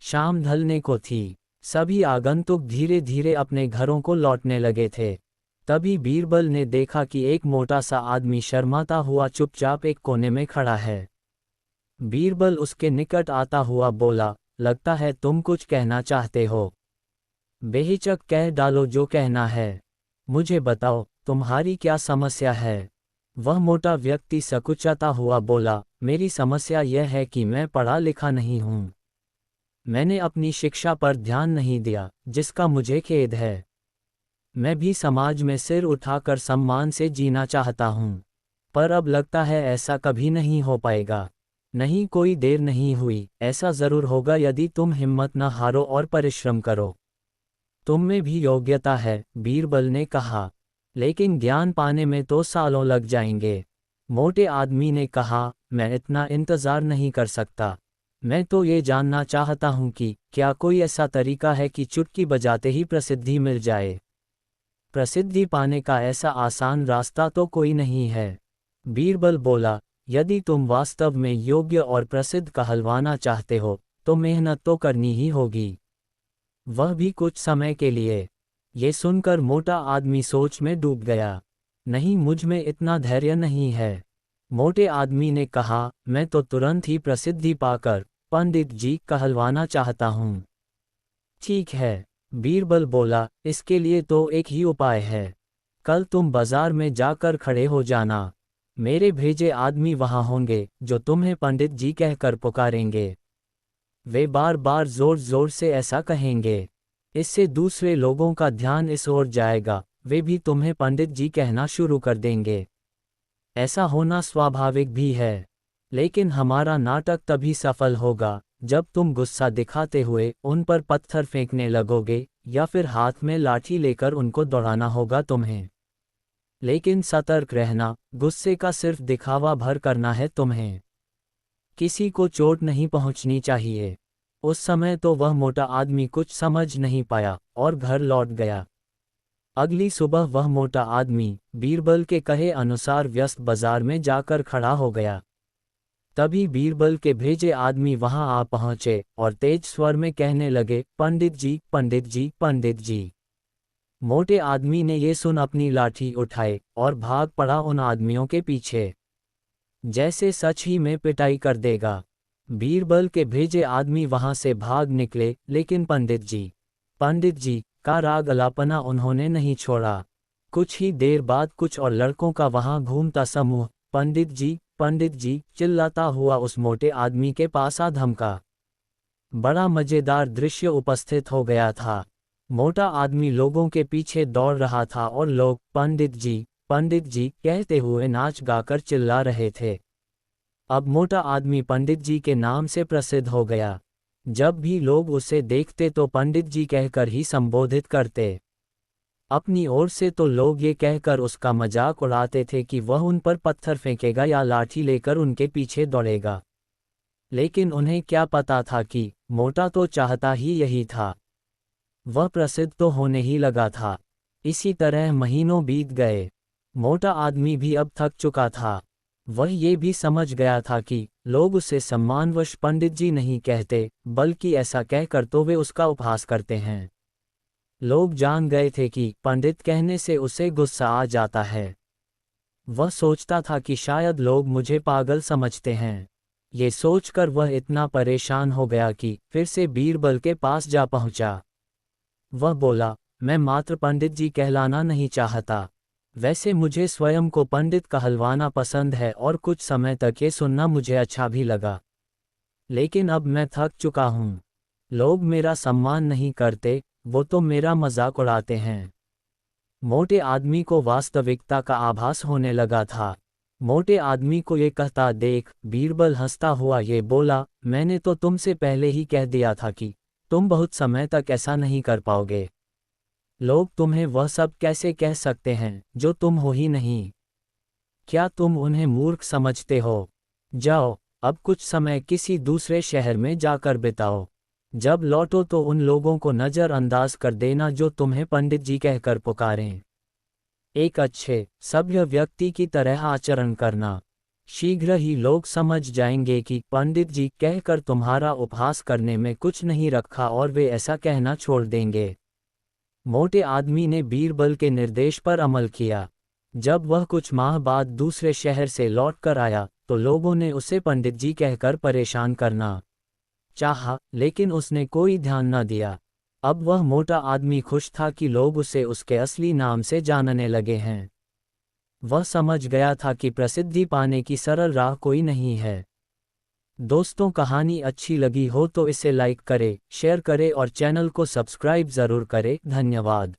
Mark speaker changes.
Speaker 1: शाम ढलने को थी। सभी आगंतुक धीरे धीरे अपने घरों को लौटने लगे थे। तभी बीरबल ने देखा कि एक मोटा सा आदमी शर्माता हुआ चुपचाप एक कोने में खड़ा है। बीरबल उसके निकट आता हुआ बोला, लगता है तुम कुछ कहना चाहते हो। बेहिचक कह डालो जो कहना है। मुझे बताओ, तुम्हारी क्या समस्या है? वह मोटा व्यक्ति सकुचाता हुआ बोला, मेरी समस्या यह है कि मैं पढ़ा लिखा नहीं हूँ। मैंने अपनी शिक्षा पर ध्यान नहीं दिया, जिसका मुझे खेद है। मैं भी समाज में सिर उठाकर सम्मान से जीना चाहता हूँ, पर अब लगता है ऐसा कभी नहीं हो पाएगा। नहीं, कोई देर नहीं हुई, ऐसा जरूर होगा यदि तुम हिम्मत न हारो और परिश्रम करो। तुम में भी योग्यता है, बीरबल ने कहा, लेकिन ज्ञान पाने में तो सालों लग जाएंगे। मोटे आदमी ने कहा, मैं इतना इंतजार नहीं कर सकता। मैं तो ये जानना चाहता हूँ कि क्या कोई ऐसा तरीका है कि चुटकी बजाते ही प्रसिद्धि मिल जाए। प्रसिद्धि पाने का ऐसा आसान रास्ता तो कोई नहीं है। बीरबल बोला, यदि तुम वास्तव में योग्य और प्रसिद्ध कहलवाना चाहते हो, तो मेहनत तो करनी ही होगी, वह भी कुछ समय के लिए। ये सुनकर मोटा आदमी सोच में डूब गया। नहीं, मुझ में इतना धैर्य नहीं है। मोटे आदमी ने कहा, मैं तो तुरंत ही प्रसिद्धि पाकर पंडित जी कहलवाना चाहता हूँ। ठीक है, बीरबल बोला, इसके लिए तो एक ही उपाय है। कल तुम बाजार में जाकर खड़े हो जाना। मेरे भेजे आदमी वहां होंगे जो तुम्हें पंडित जी कहकर पुकारेंगे। वे बार बार जोर जोर से ऐसा कहेंगे। इससे दूसरे लोगों का ध्यान इस ओर जाएगा, वे भी तुम्हें पंडित जी कहना शुरू कर देंगे। ऐसा होना स्वाभाविक भी है, लेकिन हमारा नाटक तभी सफल होगा जब तुम गुस्सा दिखाते हुए उन पर पत्थर फेंकने लगोगे या फिर हाथ में लाठी लेकर उनको दौड़ाना होगा तुम्हें। लेकिन सतर्क रहना, गुस्से का सिर्फ दिखावा भर करना है तुम्हें। किसी को चोट नहीं पहुंचनी चाहिए। उस समय तो वह मोटा आदमी कुछ समझ नहीं पाया और घर लौट गया। अगली सुबह वह मोटा आदमी बीरबल के कहे अनुसार व्यस्त बाजार में जाकर खड़ा हो गया। तभी बीरबल के भेजे आदमी वहां आ पहुंचे और तेज स्वर में कहने लगे, पंडित जी, पंडित जी, पंडित जी। मोटे आदमी ने ये सुन अपनी लाठी उठाई और भाग पड़ा उन आदमियों के पीछे, जैसे सच ही में पिटाई कर देगा। बीरबल के भेजे आदमी वहां से भाग निकले, लेकिन पंडित जी का राग अलापना उन्होंने नहीं छोड़ा। कुछ ही देर बाद कुछ और लड़कों का वहां घूमता समूह पंडित जी चिल्लाता हुआ उस मोटे आदमी के पास आ धमका। बड़ा मजेदार दृश्य उपस्थित हो गया था। मोटा आदमी लोगों के पीछे दौड़ रहा था और लोग पंडित जी कहते हुए नाच गाकर चिल्ला रहे थे। अब मोटा आदमी पंडित जी के नाम से प्रसिद्ध हो गया। जब भी लोग उसे देखते तो पंडित जी कहकर ही संबोधित करते। अपनी ओर से तो लोग ये कहकर उसका मजाक उड़ाते थे कि वह उन पर पत्थर फेंकेगा या लाठी लेकर उनके पीछे दौड़ेगा। लेकिन उन्हें क्या पता था कि मोटा तो चाहता ही यही था। वह प्रसिद्ध तो होने ही लगा था। इसी तरह महीनों बीत गए। मोटा आदमी भी अब थक चुका था। वह ये भी समझ गया था कि लोग उसे सम्मानवश पंडित जी नहीं कहते, बल्कि ऐसा कहकर तो वे उसका उपहास करते हैं। लोग जान गए थे कि पंडित कहने से उसे गुस्सा आ जाता है। वह सोचता था कि शायद लोग मुझे पागल समझते हैं। ये सोचकर वह इतना परेशान हो गया कि फिर से बीरबल के पास जा पहुंचा। वह बोला, मैं मात्र पंडित जी कहलाना नहीं चाहता। वैसे मुझे स्वयं को पंडित कहलवाना पसंद है और कुछ समय तक ये सुनना मुझे अच्छा भी लगा। लेकिन अब मैं थक चुका हूँ। लोग मेरा सम्मान नहीं करते, वो तो मेरा मजाक उड़ाते हैं। मोटे आदमी को वास्तविकता का आभास होने लगा था। मोटे आदमी को ये कहता देख बीरबल हंसता हुआ ये बोला, मैंने तो तुमसे पहले ही कह दिया था कि तुम बहुत समय तक ऐसा नहीं कर पाओगे। लोग तुम्हें वह सब कैसे कह सकते हैं जो तुम हो ही नहीं। क्या तुम उन्हें मूर्ख समझते हो? जाओ, अब कुछ समय किसी दूसरे शहर में जाकर बिताओ। जब लौटो तो उन लोगों को नज़रअंदाज कर देना जो तुम्हें पंडित जी कहकर पुकारें। एक अच्छे सभ्य व्यक्ति की तरह आचरण करना। शीघ्र ही लोग समझ जाएंगे कि पंडित जी कहकर तुम्हारा उपहास करने में कुछ नहीं रखा और वे ऐसा कहना छोड़ देंगे। मोटे आदमी ने बीरबल के निर्देश पर अमल किया। जब वह कुछ माह बाद दूसरे शहर से लौटकर आया तो लोगों ने उसे पंडित जी कहकर परेशान करना चाहा, लेकिन उसने कोई ध्यान न दिया। अब वह मोटा आदमी खुश था कि लोग उसे उसके असली नाम से जानने लगे हैं। वह समझ गया था कि प्रसिद्धि पाने की सरल राह कोई नहीं है। दोस्तों, कहानी अच्छी लगी हो तो इसे लाइक करें, शेयर करें और चैनल को सब्सक्राइब ज़रूर करें। धन्यवाद।